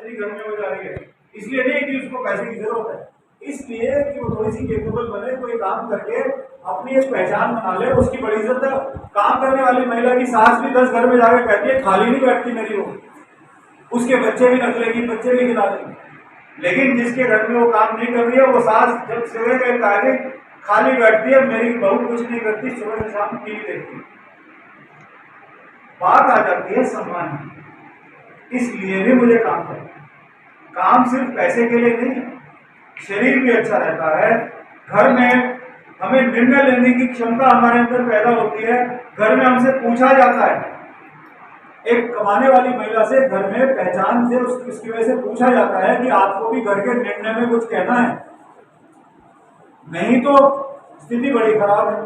समझनी घर में हो जा रही है। इसलिए नहीं कि उसको पैसे की जरूरत है, इसलिए कि वो थोड़ी सी केपेबल बने, कोई काम करके अपनी एक पहचान बना ले। उसकी बड़ी इज्जत है। काम करने वाली महिला की सास भी 10 घर में जाके कहती है खाली नहीं बैठती मेरी वो, उसके बच्चे भी रख लेगी, बच्चे भी खिला देंगे। लेकिन जिसके घर में वो काम नहीं कर रही है, वो सास जब सुबह के तारीख खाली बैठती है, मेरी बहू कुछ नहीं करती, सुबह से शाम टीवी देखती। बात आ जाती है सम्मान की। इसलिए भी मुझे काम करना, काम सिर्फ पैसे के लिए नहीं है, शरीर भी अच्छा रहता है। घर में हमें निर्णय लेने की क्षमता हमारे अंदर पैदा होती है। घर में हमसे पूछा जाता है, एक कमाने वाली महिला से घर में पहचान से उसकी वजह से पूछा जाता है कि आपको भी घर के निर्णय में कुछ कहना है, नहीं तो स्थिति बड़ी खराब है।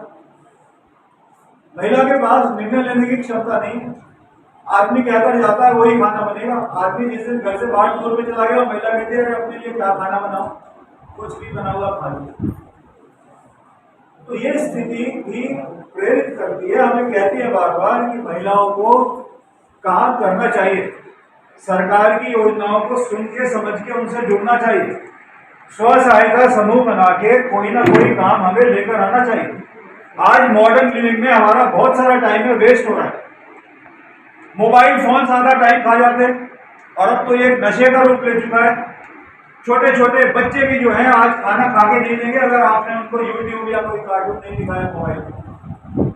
महिला के पास निर्णय लेने की क्षमता नहीं है। आदमी कहकर जाता है वही खाना बनेगा। आदमी जिस दिन घर से बाहर टूर पे चला गया, महिला कहती है अपने लिए क्या खाना बनाओ, कुछ भी बना हुआ खा लो। तो ये स्थिति भी प्रेरित करती है, हमें कहती है बार बार कि महिलाओं को काम करना चाहिए, सरकार की योजनाओं को सुन के समझ के उनसे जुड़ना चाहिए, स्व सहायता समूह बना के कोई ना कोई काम हमें लेकर आना चाहिए। आज मॉडर्न लिविंग में हमारा बहुत सारा टाइम में वेस्ट हो रहा है। मोबाइल फोन सारा टाइम खा जाते हैं, और अब तो ये नशे का रूप ले चुका है। छोटे छोटे बच्चे भी जो हैं आज खाना खा के नहीं देंगे अगर आपने उनको यूट्यूब या कोई कार्टून नहीं दिखाया मोबाइल में।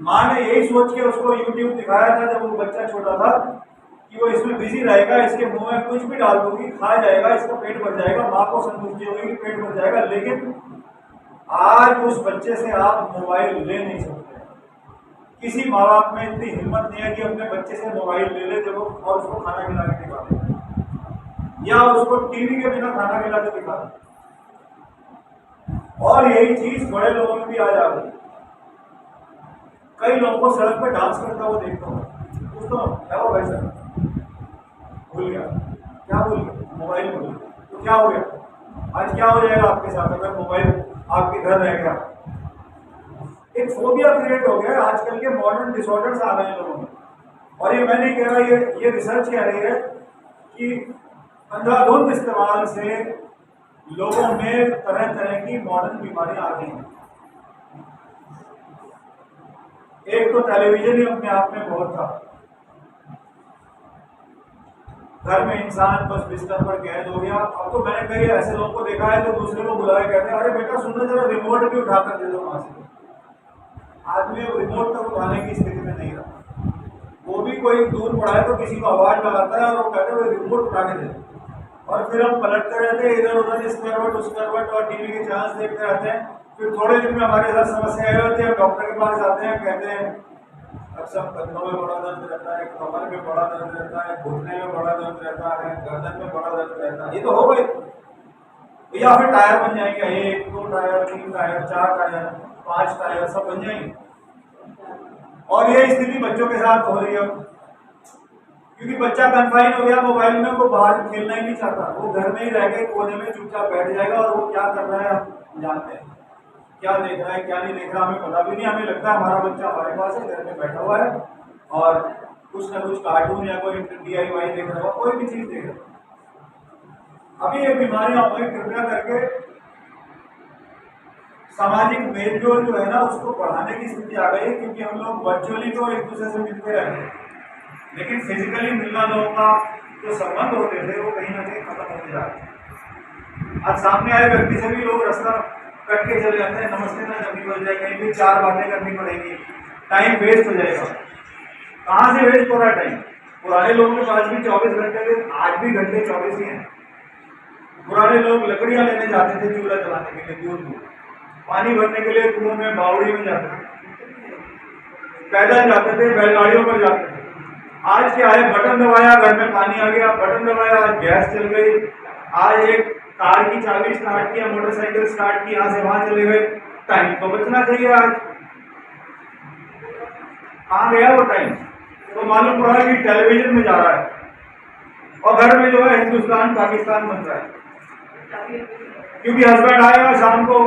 माँ ने यही सोच के उसको यूट्यूब दिखाया था जब वो बच्चा छोटा था कि वो इसमें बिजी रहेगा, इसके मुंह में कुछ भी डाल दूंगी खा जाएगा, इसका पेट भर जाएगा, माँ को संतुष्टि होगी कि पेट भर जाएगा। लेकिन आज उस बच्चे से आप मोबाइल ले नहीं सकते। किसी माँ बाप में इतनी हिम्मत नहीं है कि अपने बच्चे से मोबाइल ले ले जब और उसको खाना खिला के दिखा दे, या उसको टीवी के बिना खाना खिला के दिखा दे। और यही चीज बड़े लोगों में भी आ जा रही है। कई लोगों को सड़क पर डांस करता हुआ देखता हूँ, पूछता हूँ क्या हो भाई सर, भूल गया, क्या भूल गया, मोबाइल भूल गया, तो क्या हो गया, आज क्या हो जाएगा आपके साथ अगर मोबाइल आपके घर रह गया। एक फोबिया क्रिएट हो गया। आजकल के मॉडर्न डिसऑर्डर्स आ गए हैं लोगों में, और ये मैं नहीं कह रहा, ये रिसर्च कह रही है कि अंधाधुंध इस्तेमाल से लोगों में तरह तरह की मॉडर्न बीमारियां आ गई हैं। एक तो टेलीविजन ही अपने आप में बहुत था। घर में इंसान बस बिस्तर पर कैद हो गया। अब तो मैंने कई ऐसे लोगों को देखा है जो दूसरे को बुलाए कहते हैं अरे बेटा सुनो जरा रिमोट भी उठाकर दे दो वहां से। आदमी रिमोट तक उठाने की स्थिति में नहीं रहा। वो भी कोई दूर पड़ा है तो किसी को आवाज लगाता है और वो कहते हैं रिमोट उठा के दे, और फिर हम पलटते रहते हैं इधर उधर, इस करवट उस करवट, और टीवी के चांस देखते रहते हैं। फिर थोड़े दिन में हमारे साथ समस्या आई होती है, डॉक्टर के पास जाते हैं, कहते हैं अक्सर कंधों में बड़ा दर्द रहता है, कमर में बड़ा दर्द रहता है, घुटने में बड़ा दर्द रहता है, गर्दन में बड़ा दर्द रहता है। ये तो हो गई। या फिर टायर बन जाएंगे, 1 2 टायर 3 टायर 4 टायर 5 टायर सब बन जाएंगे। और ये स्थिति बच्चों के साथ हो रही है, क्योंकि बच्चा कन्फाइन हो गया मोबाइल में, वो बाहर खेलना ही नहीं चाहता, वो घर में ही रह के कोने में चुपचाप बैठ जाएगा। और वो क्या कर रहा है हम जानते हैं, क्या देख रहा है क्या नहीं देख रहा हमें पता भी नहीं। हमें लगता है हमारा बच्चा हमारे पास है, घर में बैठा हुआ है और कुछ ना कुछ कार्टून या कोई DIY देख रहा हो, कोई भी चीज देख रहा हो। अभी ये बीमारियां हो गई, कृपया करके सामाजिक मेलजोल जो है ना उसको बढ़ाने की स्थिति आ गई है, क्योंकि हम लोग वर्चुअली तो एक दूसरे से मिलते रहते हैं, लेकिन फिजिकली मिलना लोगों का जो संबंध होते थे वो कहीं ना कहीं खत्म होते जा रहे हैं। आज सामने आए व्यक्ति से भी लोग रास्ता कट के चले जाते हैं, नमस्ते ना करनी पड़ जाए, कहीं भी 4 बातें करनी पड़ेगी, टाइम वेस्ट हो जाएगा। कहाँ से वेस्ट हो रहा है टाइम? पुराने लोगों के पास भी 24 घंटे थे, आज भी घंटे 24 ही हैं। पुराने लोग लकड़ियां लेने जाते थे चूल्हा जलाने के लिए, दूर दूर पानी भरने के लिए कुओं में बावड़ी में जाते थे, पैदल जाते थे, बैलगाड़ियों पर जाते थे। आज क्या है, बटन दबाया घर में पानी आ गया, बटन दबाया गैस चल गई। आज एक कार की चाबी स्टार्ट किया, मोटरसाइकिल स्टार्ट की, यहाँ से वहां चले गए। टाइम तो बचना चाहिए। आज कहाँ गया वो टाइम? तो मालूम पड़ा कि टेलीविजन में जा रहा है, और घर में जो है हिंदुस्तान पाकिस्तान बन रहा है। क्योंकि हस्बैंड आएगा शाम को,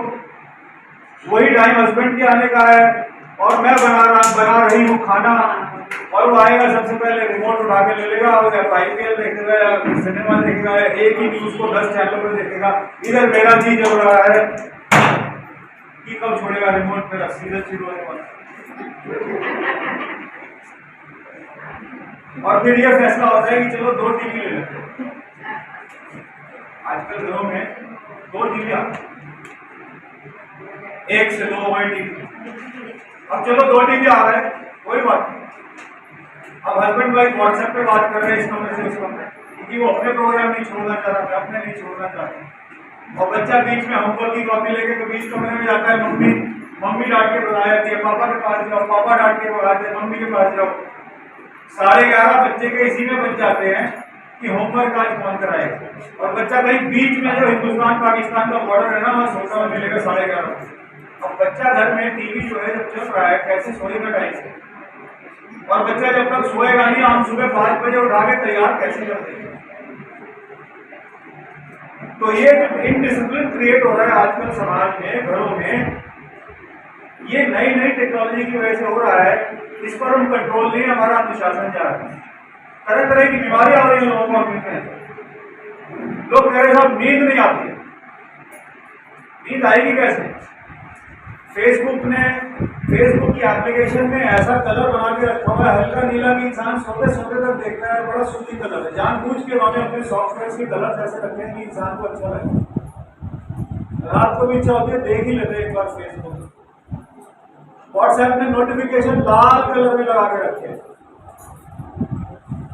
वही टाइम हस्बैंड के आने का है, और मैं बना रही हूँ खाना, और वो आएगा सबसे पहले रिमोट उठा के ले लेगा और IPL देखेगा या सिनेमा देखेगा या एक ही न्यूज को 10 चैनलों पर देखेगा। इधर मेरा जी जल रहा है कि कब छोड़ेगा रिमोट, मेरा सीधे शुरू होने वाला। और फिर ये फैसला होता है कि चलो 2 टीवी ले लेते हैं। आजकल घरों में 2 टीवी आते हैं, 1 से 2 मोबाइल टीवी। अब चलो 2 टीवी आ रहे हैं, कोई बात नहीं। अब हस्बैंड वाइफ व्हाट्सएप पे बात कर रहे हैं इस कमरे से उस कमरे, क्योंकि वो अपने प्रोग्राम नहीं छोड़ना चाह रहा, मैं अपने नहीं छोड़ना चाहता। और बच्चा बीच में होमवर्क की कॉपी लेके तो बीच कमरे में जाता है, मम्मी डांट के बुला जाती है, पापा के पास जाओ, पापा डांट के बुलाते हैं, मम्मी के पास जाओ। 11:30 बच्चे के इसी में बच जाते हैं कि होमवर्क आज कौन कराएगा। और बच्चा कहीं बीच में जो हिंदुस्तान पाकिस्तान का बॉर्डर है ना, वहाँ सोता हुआ मिलेगा 11:30। अब बच्चा घर में टीवी जो है जब चल रहा है, कैसे सोएगा टाइम से? और बच्चा जब तक सोएगा नहीं, हम सुबह 5 बजे उठा के तैयार कैसे कर देंगे? तो ये जो इनडिसिप्लिन क्रिएट हो रहा है आजकल समाज में, घरों में, ये नई नई टेक्नोलॉजी की वजह से हो रहा है। इस पर हम कंट्रोल नहीं, हमारा अनुशासन जा रहा है। तरह तरह की बीमारियां हो रही है लोगों को मिलते हैं। लोग कह रहे साहब नींद नहीं आती है, नींद आएगी कैसे? फेसबुक की एप्लीकेशन में ऐसा कलर बना के रखा हुआ है हल्का नीला कि इंसान सोते सोते तक देखता है, बड़ा सुंदर कलर है। जानबूझ के उन्होंने अपने सॉफ्टवेयर के कलर ऐसे रखे हैं कि इंसान को अच्छा लगे। रात को भी इच्छा होती है देख ही लेते एक बार फेसबुक। व्हाट्सएप में नोटिफिकेशन लाल कलर में लगा के रखे हैं।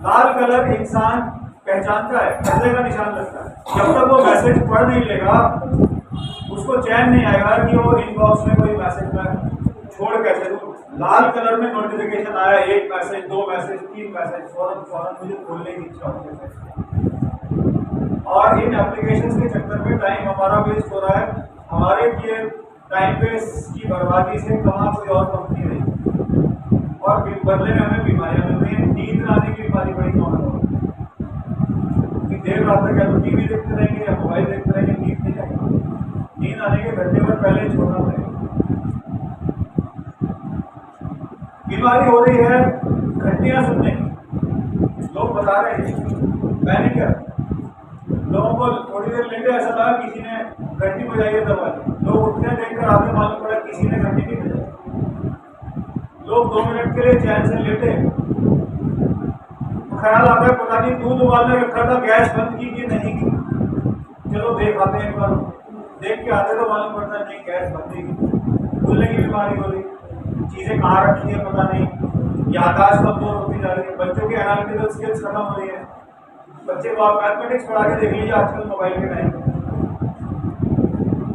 लाल कलर इंसान पहचानता है, खतरे का निशान लगता है। जब तक वो मैसेज पढ़ नहीं लेगा उसको चैन नहीं आएगा कि वो इनबॉक्स में कोई मैसेज में छोड़ कैसे दूं। लाल कलर में नोटिफिकेशन आया, 1 मैसेज, 2 मैसेज, 3 मैसेज, फौरन मुझे खोलने की इच्छा होती है। और इन एप्लीकेशंस के चक्कर में टाइम हमारा वेस्ट हो रहा है। हमारे किए टाइम वेस्ट की बर्बादी से कहाँ कोई और कंपनी नहीं, और बदले में हमें बीमारियां मिल रही हैं। नींद आने की बीमारी बड़ी कॉमन हो रही है। देर रात तक या तो टीवी देखते रहेंगे या मोबाइल देखते रहेंगे, नींद नहीं आएगी। नींद आने के घंटे भर पहले छोड़ना पड़ेगा। बीमारी हो रही है घंटियां सुनने की। लोग बता रहे हैं, मैंने क्या, लोगों को थोड़ी देर लेटे ऐसा लगा किसी ने घंटी बजाई है दबा दी। लोग उठने देखकर आगे मालूम पड़ा किसी ने घंटी नहीं बजाई। लोग 2 मिनट के लिए चैन से लेटे, ख्याल आता है पता नहीं दूध उबालने रखा था, गैस बंद की कि नहीं की। चलो देख आते हैं एक बार, देख के आते तो मालूम पड़ता नहीं गैस बंद ही। भूलने की बीमारी हो रही, चीजें कहाँ रखी है पता नहीं, याददाश्त कमजोर होती जा रही है। बच्चों की एनालिटिकल स्किल्स खत्म हो रही है। बच्चे को आप मैथमेटिक्स पढ़ा के देख लीजिए आजकल मोबाइल के टाइम,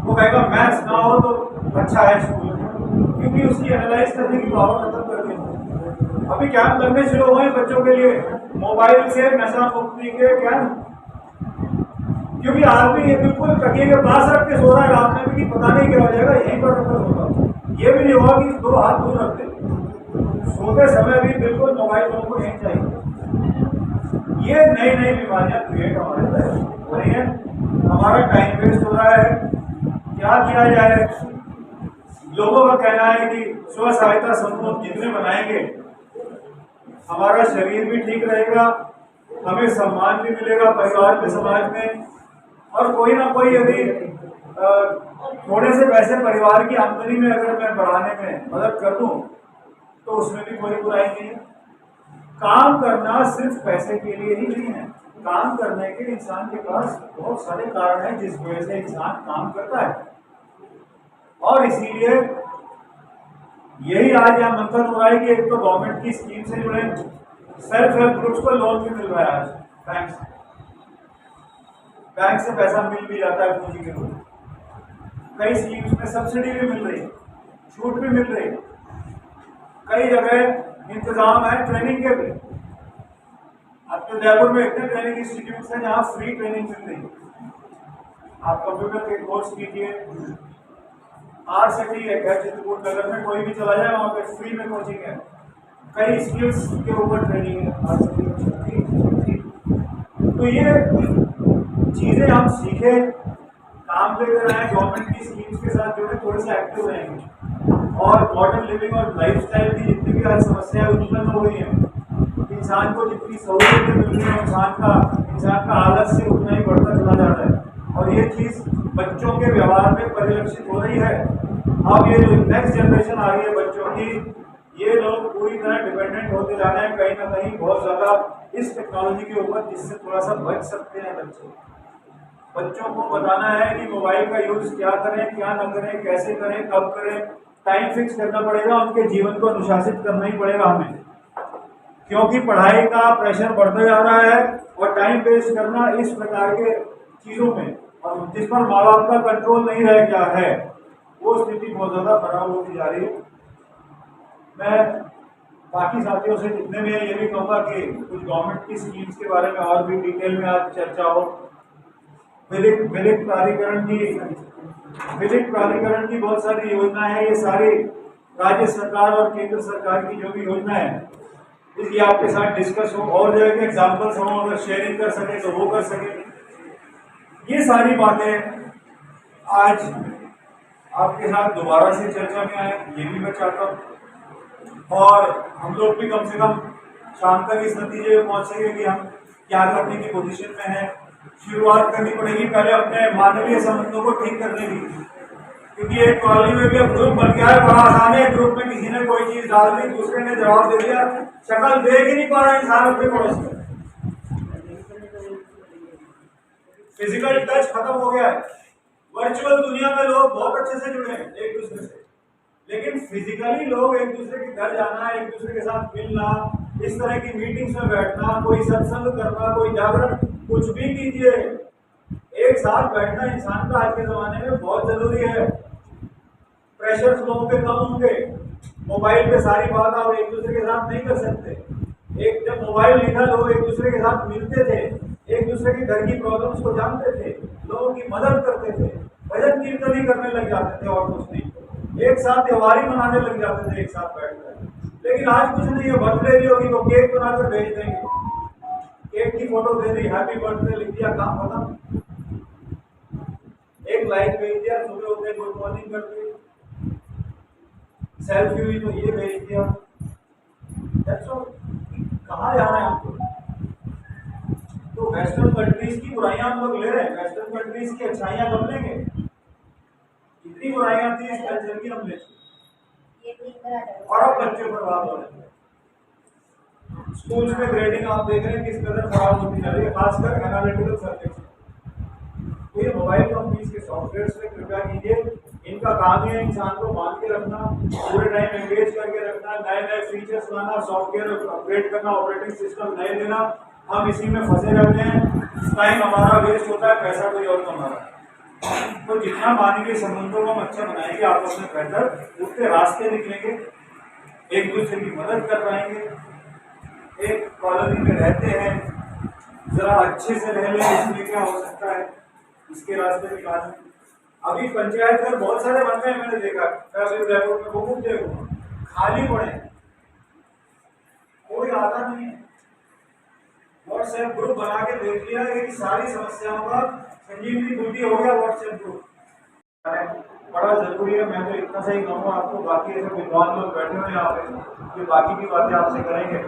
वो कहेगा मैथ्स ना हो तो अच्छा है स्कूल, क्योंकि उसकी एनालाइज करने की पावर खत्म कर दी। अभी कैंप लगने शुरू हुए बच्चों के लिए मोबाइल से नशा मुक्ति के कैंप, क्योंकि आदमी ये बिल्कुल तकिए के पास रख के सो रहा है रात में भी, पता नहीं क्या हो जाएगा, यहीं पर रखकर सोता। ये भी नहीं होगा कि 2 हाथ दूर रख दे, सोते समय भी बिल्कुल मोबाइल फोन को नहीं चाहिए। ये नई नई बीमारियां क्रिएट हमारे अंदर हो रही है। हमारा टाइम वेस्ट हो रहा है। क्या किया जाए? लोगों का कहना है कि स्व सहायता समूह जितने बनाएंगे हमारा शरीर भी ठीक रहेगा, हमें सम्मान भी मिलेगा परिवार में, समाज में, और कोई ना कोई यदि थोड़े से पैसे परिवार की आमदनी में अगर मैं बढ़ाने में मदद कर दूं तो उसमें भी कोई बुराई नहीं है। काम करना सिर्फ पैसे के लिए ही नहीं है। काम करने के इंसान के पास बहुत सारे कारण हैं जिस वजह से इंसान काम करता है, और इसीलिए यही आज यहाँ मंथन हो रहा है कि एक तो गवर्नमेंट की स्कीम से जुड़े सेल्फ हेल्प ग्रुप्स को लोन भी मिल रहा है। आज बैंक से पैसा मिल भी जाता है पूंजी के रूप में। कई स्कीम्स में सब्सिडी भी मिल रही है, छूट भी मिल रही है। कई जगह इंतजाम है ट्रेनिंग के भी। अब तो जयपुर में इतने ट्रेनिंग इंस्टीट्यूट हैं जहाँ फ्री ट्रेनिंग मिल रही है। आप कंप्यूटर के कोर्स कीजिए, RCT है चित्रकूट नगर में, कोई भी चला जाए वहाँ पे फ्री में कोचिंग है। कई स्किल्स के ऊपर ट्रेनिंग है RCT। तो ये चीजें हम सीखे, काम लेकर आए, गवर्नमेंट की स्कीम्स के साथ जुड़े, थोड़े से एक्टिव रहेंगे और मॉडर्न लिविंग और लाइफस्टाइल की जितनी भी आज समस्याएं उत्पन्न हो रही हैं, इंसान को जितनी सहूलियतें मिल रही है इंसान का आलस्य उतना ही बढ़ता चला जा रहा है। और ये चीज़ बच्चों के व्यवहार में परिलक्षित हो रही है। अब ये जो नेक्स्ट जनरेशन आ रही है बच्चों की, ये लोग पूरी तरह डिपेंडेंट होते जा रहे हैं कहीं ना कहीं बहुत ज़्यादा इस टेक्नोलॉजी के ऊपर, जिससे थोड़ा सा बच सकते हैं बच्चों को बताना है कि मोबाइल का यूज़ क्या करें, क्या ना करें, कैसे करें, कब करें, टाइम फिक्स करना पड़ेगा। उनके जीवन को अनुशासित करना ही पड़ेगा हमें, क्योंकि पढ़ाई का प्रेशर बढ़ता जा रहा है और टाइम वेस्ट करना इस प्रकार के चीज़ों में, और जिस पर माँ बाप का कंट्रोल नहीं रह गया है, वो स्थिति बहुत ज़्यादा खराब होती जा रही है। मैं बाकी साथियों से जितने में ये भी कहूँगा कि कुछ गवर्नमेंट की स्कीम्स के बारे में और भी डिटेल में आज चर्चा हो। विधिक प्राधिकरण की बहुत सारी योजनाएं हैं। ये सारी राज्य सरकार और केंद्र सरकार की जो भी योजनाएं हैं, इसलिए आपके साथ डिस्कस हो और जगह के एग्जाम्पल्स हो, अगर शेयरिंग कर सके तो वो कर सके। ये सारी बातें आज आपके साथ दोबारा से चर्चा में आए, ये भी मैं चाहता हूँ। और हम लोग भी कम से कम शाम तक इस नतीजे में पहुँचेंगे कि हम क्या करने की पोजीशन में हैं। शुरुआत करनी पड़ेगी पहले अपने मानवीय संबंधों को ठीक करने की, क्योंकि एक कॉलोनी में भी अब ग्रुप बन गया है, बड़ा आसान है। ग्रुप में किसी ने कोई चीज डाल दी, दूसरे ने जवाब दे दिया, शक्ल देख ही नहीं पा रहा इंसान अपने पड़ोस में। फिजिकल टच खत्म हो गया है। वर्चुअल दुनिया में लोग बहुत अच्छे से जुड़े हैं एक दूसरे से, लेकिन फिजिकली लोग एक दूसरे के घर जाना, एक दूसरे के साथ मिलना, इस तरह की मीटिंग्स में बैठना, कोई सत्संग करना, कोई जागरण, कुछ भी कीजिए, एक साथ बैठना इंसान का आज के जमाने में बहुत जरूरी है। प्रेशर लोगों पे कम होंगे, मोबाइल पे सारी बात आप एक दूसरे के साथ नहीं कर सकते। एक जब मोबाइल नहीं था, लोग एक दूसरे के साथ मिलते थे, एक दूसरे के घर की प्रॉब्लम्स को जानते थे, लोगों की मदद करते थे, भजन कीर्तन ही करने लग जाते थे और कुछ नहीं, एक साथ त्योहार ही मनाने लग जाते थे एक साथ बैठकर। लेकिन आज कुछ नहीं है, बर्थडे भी होगी तो केक बनाकर भेज देंगे, केक की फोटो दे दी, हैप्पी बर्थडे लिख दिया, काम खत्म। एक लाइक भेज दिया, सुबह होते गुड मॉर्निंग कर दी, सेल्फी हुई तो ये भेज दिया। कहाँ जाना है आपको? तो वेस्टर्न कंट्रीज की बुराइयां हम लोग ले रहे हैं, वेस्टर्न कंट्रीज की अच्छाइयां कब लेंगे? जितनी बुराइयां थी इस कल्चर की हम ले, और अब बच्चे बर्बाद हो रहे हैं। स्कूल्स में ग्रेडिंग आप देख रहे हैं किस कदर खराब होती जा रही है, खासकर एनालिटिकल सब्जेक्ट्स। तो ये मोबाइल कंपनीज के सॉफ्टवेयर में कृपया कीजिए, इनका काम ही है इंसान को बांध के रखना, पूरे टाइम एंगेज करके रखना, नए नए फीचर्स लाना, सॉफ्टवेयर अपग्रेड करना, ऑपरेटिंग सिस्टम नए देना। हम इसी में फंसे रहते हैं, टाइम हमारा वेस्ट होता है, पैसा कोई और कमा रहा है। तो जितना मानवीय संबंधों को हम अच्छा बनाएंगे, आपस में बेहतर उसके रास्ते निकलेंगे, एक दूसरे की मदद कर पाएंगे। एक कॉलोनी में रहते हैं, जरा अच्छे से रह लें, इसमें क्या हो सकता है, इसके रास्ते निकालें। अभी पंचायत घर बहुत सारे बन रहे हैं, मैंने देखा उदयपुर में, वो देखो खाली पड़े, कोई आता नहीं है। व्हाट्सएप ग्रुप बना के देख लिया कि सारी समस्याओं का संजीवनी बूटी हो गया व्हाट्सएप ग्रुप, बड़ा जरूरी है। मैं तो इतना सही कहूँगा आपको, बाकी ऐसे विद्वान लोग बैठे हुए यहाँ पे, ये बाकी की बातें आपसे करेंगे।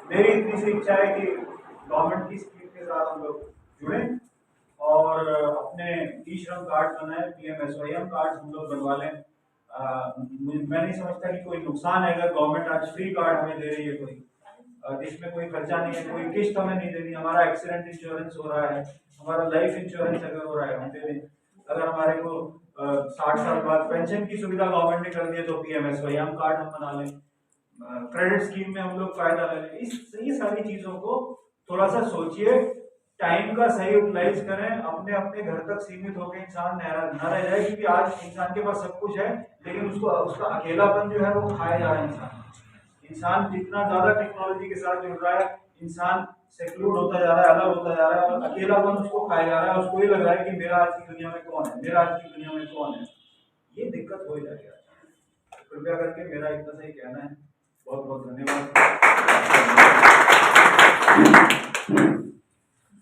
मेरी इतनी सी इच्छा है कि गवर्नमेंट की स्कीम के साथ हम लोग जुड़ें और अपने ई श्रम कार्ड बनाए, PMSYM कार्ड हम लोग बनवा लें। मैं नहीं समझता कि कोई नुकसान है अगर गवर्नमेंट आज फ्री कार्ड हमें दे रही है, कोई जिसमें कोई खर्चा नहीं है, कोई किस्त हमें नहीं देनी। हमारा एक्सीडेंट इंश्योरेंस हो रहा है, हमारा लाइफ इंश्योरेंस अगर हो रहा है हम दे दें। अगर हमारे को 60 साल बाद पेंशन की सुविधा गवर्नमेंट ने कर दी है तो PMSYM कार्ड हम बना लें, क्रेडिट स्कीम में हम लोग फायदा ले लें। ये सारी चीजों को थोड़ा सा सोचिए, टाइम का सही यूटिलाइज करें, अपने अपने घर तक सीमित होकर इंसान न रह जाए, क्योंकि आज इंसान के पास सब कुछ है लेकिन उसका अकेलापन जो है वो खाया जा रहा है। इंसान जितना ज्यादा टेक्नोलॉजी के साथ जुड़ रहा है, इंसान सेक्लूड होता जा रहा है, अलग होता जा रहा है, और अकेलापन उसको खाया जा रहा है। उसको ये लग रहा है कि मेरा आज की दुनिया में कौन है, मेरा आज की दुनिया में कौन है। ये दिक्कत हो जाएगी। कृपया करके मेरा इतना सही कहना है। बहुत बहुत धन्यवाद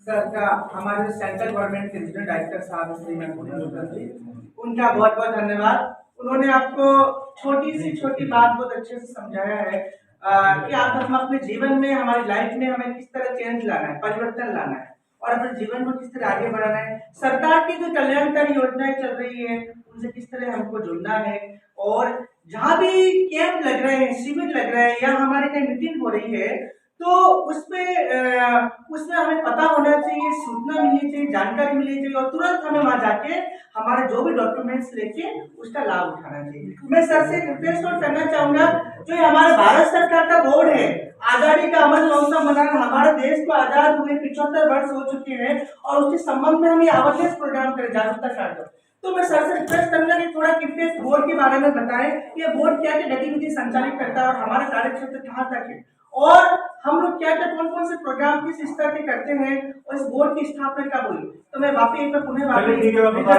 सर। हमारे सेंट्रल गवर्नमेंट के रीजनल डायरेक्टर साहब श्री मैं उनका बहुत बहुत धन्यवाद। उन्होंने आपको छोटी सी छोटी बात बहुत अच्छे से समझाया है कि आप हम अपने जीवन में हमारी लाइफ में हमें किस तरह चेंज लाना है, परिवर्तन लाना है और अपने जीवन को किस तरह आगे बढ़ाना है। सरकार की जो कल्याणकारी योजनाएं चल रही है उनसे किस तरह हमको जुड़ना है और जहाँ भी कैंप लग रहे हैं, शिविर लग रहे हैं या हमारे कहीं मीटिंग हो रही है तो उसमें हमें पता होना चाहिए, सूचना मिलनी चाहिए, जानकारी मिलनी चाहिए और तुरंत हमें वहां जाके हमारे जो भी डॉक्यूमेंट्स लेके उसका लाभ उठाना चाहिए। मैं सर से रिक्वेस्ट और करना चाहूंगा, जो ये हमारे भारत सरकार का बोर्ड है, आजादी का अमृत महोत्सव मनाना, हमारे देश को आजाद हुए 75 वर्ष हो चुके हैं और उसके संबंध में हम ये अवेयरनेस प्रोग्राम करें, जागरूकता कार्यक्रम। तो मैं सर से रिक्वेस्ट करूंगा कि थोड़ा कृपया इस बोर्ड के बारे में बताएं, ये बोर्ड क्या क्या गतिविधि संचालित करता है और हमारा कार्य क्षेत्र कहाँ तक है और हम लोग क्या क्या कौन कौन से प्रोग्राम किस स्तर के करते हैं और इस बोर्ड की स्थापना कब हुई। तो मैं वापस एक बार पुनः निवेदन करूंगा।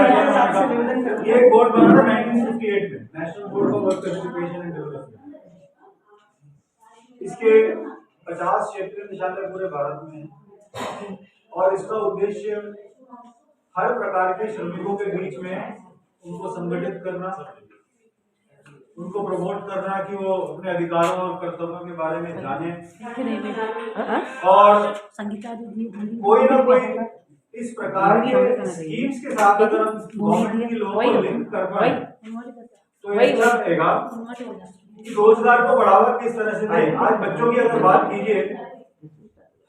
ये बोर्ड बना था 1958 में, national board for work education and development. इसके 50 क्षेत्रीय निशानदेह पूरे भारत में है और इसका उद्देश्य हर प्रकार के श्रमिकों के बीच में उनको संगठित करना, उनको प्रमोट करना कि वो अपने अधिकारों और कर्तव्यों के बारे में जाने और कोई ना कोई इस प्रकार के स्कीम्स के साथ अगर हम गवर्नमेंट की लोगों को लिंक कर पाए तो ये अच्छा रहेगा कि रोजगार को बढ़ावा किस तरह से दें। आज बच्चों की अगर बात कीजिए,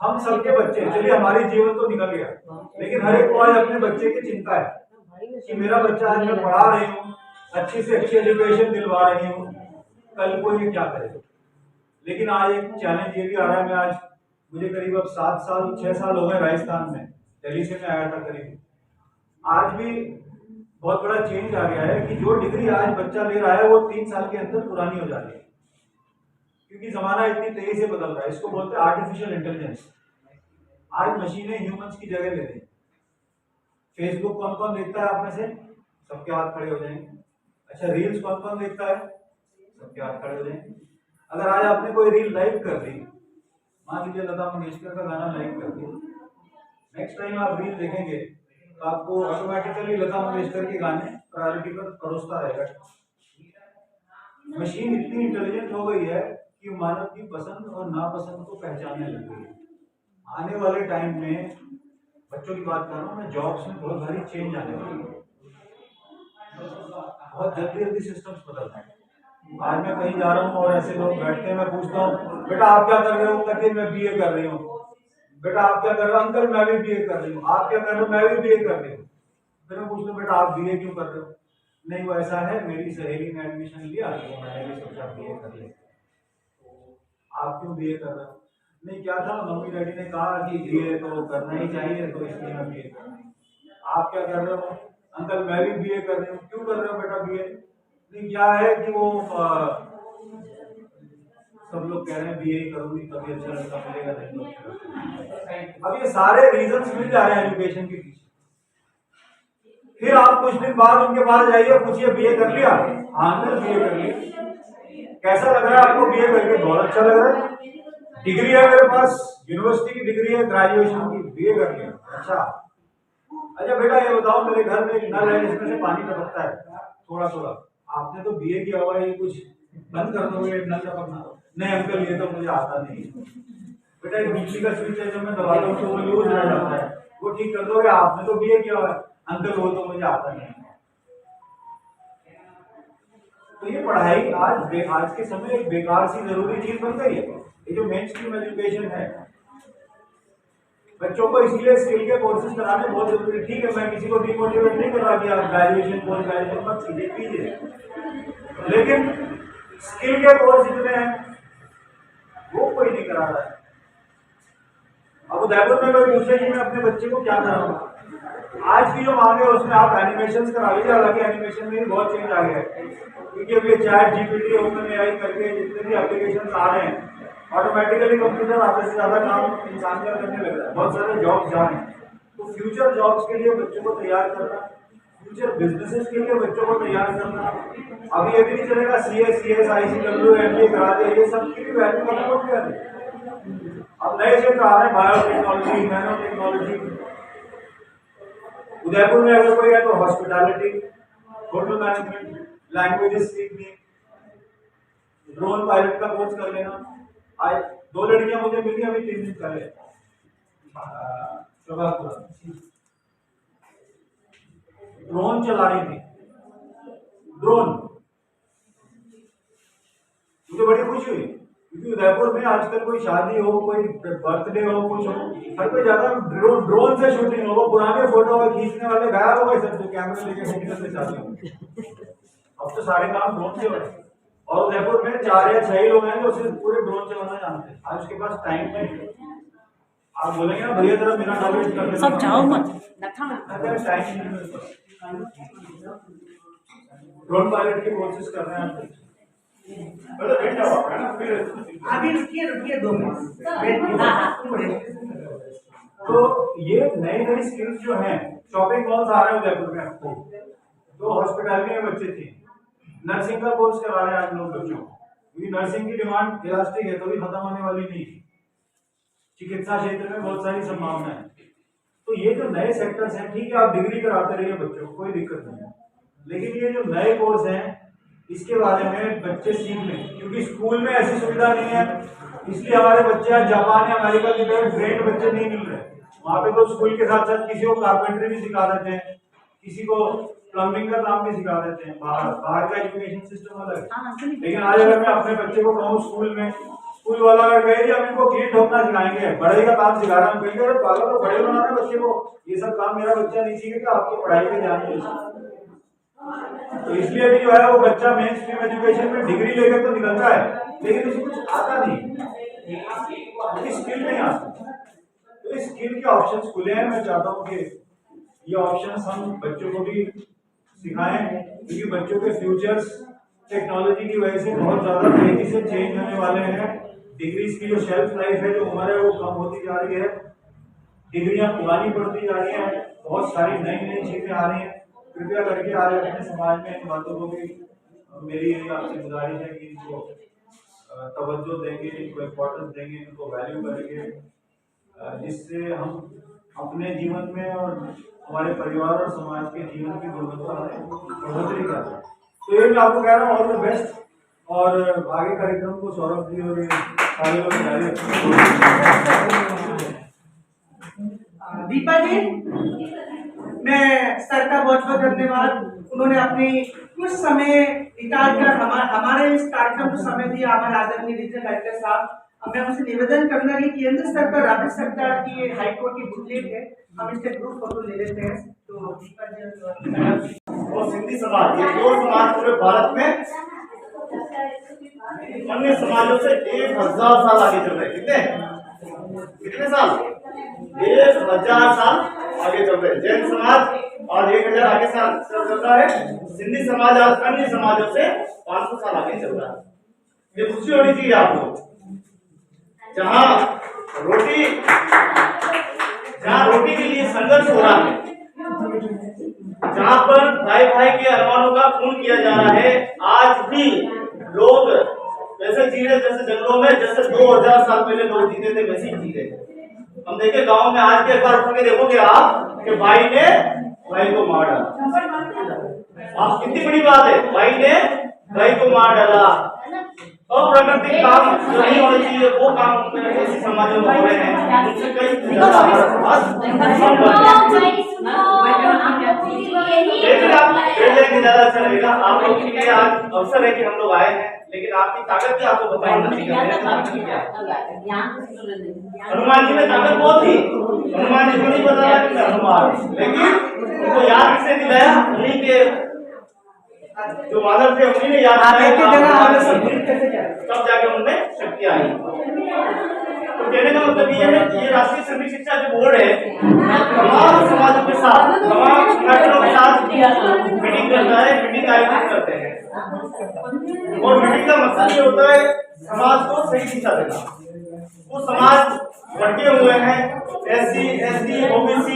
हम सबके बच्चे, चलिए हमारी जीवन तो निकल गया, लेकिन हर एक को आज अपने बच्चे की चिंता है कि मेरा बच्चा आज मैं पढ़ा रही हूँ, अच्छी से अच्छी एजुकेशन दिलवा रही हूँ, कल को ये क्या करे। लेकिन आज एक चैलेंज ये भी आ रहा है, मैं आज मुझे करीब अब 6 साल हो गए राजस्थान में, दिल्ली से मैं आया था करीब। आज भी बहुत बड़ा चेंज आ गया है कि जो डिग्री आज बच्चा ले रहा है वो 3 साल के अंदर पुरानी हो जाती है, क्योंकि जमाना इतनी तेजी से बदल रहा है। इसको बोलते हैं आर्टिफिशियल इंटेलिजेंस। आज मशीनें ह्यूमंस की जगह ले रही। फेसबुक कौन कौन देखता है आप में से? सबके हाथ खड़े हो जाएंगे। अच्छा, रील्स कौन कौन देखता है? सबके हाथ खड़े हो जाएंगे। अगर आज आपने कोई रील लाइक कर दी, मान लीजिए लता मंगेशकर का गाना लाइक कर दिया, नेक्स्ट टाइम आप रील देखेंगे तो आपको ऑटोमेटिकली लता मंगेशकर के गाने प्रायोरिटी पर परोसता रहेगा। मशीन इतनी इंटेलिजेंट हो गई है कि मानव की पसंद और नापसंद को पहचानने लग गई है। आने वाले टाइम में, बच्चों की बात कर रहा हूँ मैं, जॉब्स में बहुत भारी चेंज आने वाली है। बहुत जल्दी सिस्टम्स बदल रहे हैं। आज मैं कहीं जा रहा हूँ और ऐसे लोग बैठते हैं, मैं पूछता हूँ बेटा आप क्या कर रहे हो? कहते मैं बीए कर रही हूँ। बेटा आप क्या कर रहे हो? अंकल मैं भी बीए कर रही हूँ। आप क्या कर रहे हो? मैं भी बीए कर रही हूँ। फिर मैं पूछता हूँ बेटा आप बीए क्यों कर रहे हो? नहीं वो ऐसा है, मेरी सहेली ने एडमिशन लिया तो मैंने भी सोचा बीए कर लिया। आप क्यों बीए कर रहे हो? नहीं क्या था, मम्मी डैडी ने कहा कि बीए तो करना ही चाहिए तो इसलिए मैं बीए कर रही हूँ। आप क्या कर रहे हो? अंकल मैं भी बीए कर रही हूँ। क्यों कर रहे हो बेटा बीए? नहीं क्या है कि वो सब लोग कह रहे हैं बीए करूंगी तभी अच्छा लड़का मिलेगा, नहीं तो अच्छा। अब ये सारे रीजंस मिल जा रहे हैं एजुकेशन के पीछे। फिर आप कुछ दिन बाद उनके पास जाइए, पूछिए बीए कर लिया? हाँ अंकल बीए कर लिया। कैसा लग रहा है आपको बीए करके? बहुत अच्छा लग रहा है। डिग्री है मेरे पास, यूनिवर्सिटी की डिग्री है, ग्रेजुएशन की, बीए कर लिया। अच्छा बेटा ये बताओ, मेरे घर में एक नल है जिसमें से पानी टपकता है थोड़ा थोड़ा, आपने तो बीए किया हुआ है, ये कुछ बंद कर दोगे नल टपकना? नहीं अंकल ये तो मुझे आता नहीं। बेटा एक बिजली का स्विच है, जब मैं दबाता हूँ तो वो यूज हो जाता है, वो ठीक कर दोगे? आपने तो बीए किया हुआ है। अंकल वो तो मुझे आता नहीं। तो ये पढ़ाई आज के समय एक बेकार सी जरूरी चीज बन गई है। ये जो मेन स्ट्रीम एजुकेशन है, बच्चों को इसलिए स्किल के कोर्सेज कराने बहुत जरूरी है। ठीक है, मैं किसी को डिमोटिवेट नहीं कर रहा कि आप ग्रेजुएशन पोस्ट ग्रेजुएशन मत कीजिए, लेकिन स्किल के कोर्स जितने हैं वो कोई नहीं करा रहा है। अब उदयपुर में कोई पूछे कि मैं अपने बच्चे को क्या कराऊंगा, आज की जो मांग है उसमें आप एनिमेशन करा लीजिए। हालांकि एनिमेशन में भी बहुत चेंज आ गया है, क्योंकि अभी चैट जीपीटी ओपन एआई करके जितने भी एप्लीकेशन आ रहे हैं, ऑटोमेटिकली कंप्यूटर आधे से ज्यादा काम इंसान का करने लग रहा है। बहुत सारे जॉब्स जा रहे हैं। तो फ्यूचर जॉब्स के लिए बच्चों को तैयार करना, फ्यूचर बिजनेसेस के लिए बच्चों को तैयार करना। अभी ये भी नहीं चलेगा CS ICW MBA करा दे, ये सब की भी वैल्यू खत्म हो गया है। अब नए क्षेत्र आ रहे हैं, बायोटेक्नोलॉजी, नैनो टेक्नोलॉजी। उदयपुर में अगर कोई है तो हॉस्पिटैलिटी, होटल मैनेजमेंट, लैंग्वेजेस सीखनी, ड्रोन पायलट का कोर्स कर लेना। आज 2 लड़कियां मुझे मिली अभी 3 दिन पहले ड्रोन चला रही थी। ड्रोन मुझे बड़ी खुशी हुई क्योंकि उदयपुर में आजकल कोई शादी हो, कोई बर्थडे हो, कुछ हो, हर कोई ज्यादा ड्रोन से शूटिंग हो। वो पुराने फोटो खींचने वाले गायब हो गए, सब जो कैमरे लेके शूटिंग करने चाहते हो। अब तो सारे काम ड्रोन से हो रहे हैं और उदयपुर में 4 या 6 लोग हैं जो सिर्फ पूरे ड्रोन चलाना जानते हैं। आज उसके पास टाइम नहीं है। आप बोलेंगे ना भैया जरा मेरा नॉलेज कर देना, सब जाओ मत टाइम नहीं है। ड्रोन पायलट के कोर्सेज कर रहे हैं अभी रुकिए 2 मिनट। तो ये नई नई स्किल्स जो हैं, शॉपिंग मॉल्स आ रहे हैं उदयपुर में। आपको तो हॉस्पिटैलिटी में बच्चे थे, नर्सिंग का कोर्स करा रहे हैं आप लोग बच्चों, क्योंकि नर्सिंग की डिमांड इलास्टिक है, कभी खत्म होने वाली नहीं। चिकित्सा क्षेत्र में बहुत सारी संभावना है। तो ये जो नए सेक्टर्स हैं, ठीक है आप डिग्री कराते रहिए बच्चों को, कोई दिक्कत नहीं है, लेकिन ये जो नए कोर्स हैं इसके बारे में बच्चे सीख लें, क्योंकि स्कूल में ऐसी सुविधा नहीं है। इसलिए हमारे बच्चे आज जापान या अमेरिका की तरह ग्रेड बच्चे नहीं मिल रहे। वहाँ पे तो स्कूल के साथ साथ किसी को कारपेंटरी भी सिखा देते हैं, किसी को प्लम्बिंग का काम भी सिखा देते हैं। बाहर का एजुकेशन सिस्टम अलग है। लेकिन आज अगर मैं अपने बच्चे को कहूँ स्कूल में, स्कूल वाला अगर कहे हम इनको कीट ठोकना सिखाएंगे, बढ़ई का काम सिखा रहा हूँ, कहेंगे अरे पागल तो बड़े बनाना बच्चे को, ये सब काम मेरा बच्चा नहीं सीखेगा, आपको पढ़ाई में ध्यान नहीं। तो इसलिए भी जो है वो बच्चा मेन स्ट्रीम एजुकेशन में डिग्री लेकर तो निकलता है, लेकिन उसे कुछ आता नहीं, स्किल नहीं आती। तो इस स्किल के ऑप्शंस खुले हैं। मैं चाहता हूँ कि ये ऑप्शंस हम बच्चों को भी सिखाएं, क्योंकि बच्चों के फ्यूचर्स टेक्नोलॉजी की वजह से बहुत ज्यादा तेजी से चेंज होने वाले हैं। डिग्रीज की जो शेल्फ लाइफ है, जो उम्र है, वो कम होती जा रही है, डिग्रियां पुरानी पड़ती जा रही हैं, बहुत सारी नई नई चीजें आ रही हैं। कृपया करके आज अपने समाज में इन बातों को भी मेरी आपसे गुजारिश है कि इनको तवज्जो देंगे, इनको इम्पोर्टेंस देंगे, इनको वैल्यू करेंगे, जिससे हम अपने जीवन में और हमारे परिवार और समाज के जीवन की गुणवत्ता में बढ़ोतरी कर रहे हैं। तो ये मैं आपको कह रहा हूँ ऑल द बेस्ट, और आगे कार्यक्रम को सौरभ जी और सारे लोग जारी रखें। दीपा जी, मैं सर का बहुत बहुत धन्यवाद। उन्होंने अपनी कुछ समय निकाल कर हमारे इस कार्यक्रम को समय दिया। हमारे आदरणीय रीजनल डायरेक्टर साहब, मैं उनसे निवेदन करूंगा कि केंद्र सरकार, राज्य सरकार की हाईकोर्ट की बुकलेट है, हम इससे ग्रुप फोटो ले लेते हैं। तो दीपा जी और सिंधी समाज, ये 2 समाज पूरे भारत में अन्य समाजों से 1000 साल आगे चल रहे हैं। कितने साल? 1000 साल आगे चल रहे हैं। जैन समाज और 1000 आगे साल चल रहा है। सिंधी समाज आज अन्य समाजों से 500 साल आगे चल रहा है। ये खुशी होनी चाहिए आपको। जहाँ रोटी के लिए संघर्ष हो रहा है, जहाँ पर भाई भाई के अरमानों का खून किया जा रहा है, आज भी लोग वैसे जी रहे जैसे जंगलों में, जैसे 2000 साल पहले लोग जीते थे, वैसे ही जी रहे। हम देखे गांव में आज के एक बार उठ के देखोगे आप कि भाई ने भाई को मार डाला। आप कितनी बड़ी बात है, भाई ने भाई को मार डाला। अप्राकृतिक काम जो नहीं होना चाहिए वो काम ऐसे समाजों में हो रहे हैं। उनसे कई लेकिन आप ज्यादा अच्छा लगेगा। आप लोग के लिए आज अवसर है कि हम लोग आए हैं, लेकिन आपकी ताकत भी आपको बताना चाहिए। हनुमान जी में ताकत बहुत थी, हनुमान जी को नहीं पता था कि हनुमान, लेकिन उनको याद किसने दिलाया? उन्हीं के जो मानव थे उन्हीं ने याद दिलाया, तब जाके उनमें शक्ति आई। तो कहने का मतलब ये है कि ये राष्ट्रीय सैनिक शिक्षा जो बोर्ड है, तमाम समाजों के साथ, तमाम संगठनों के साथ मीटिंग करता है, मीटिंग आयोजित करते हैं। और मीटिंग का मकसद ये होता है समाज को सही दिशा देना। वो समाज भटके हुए हैं, SC, ST, OBC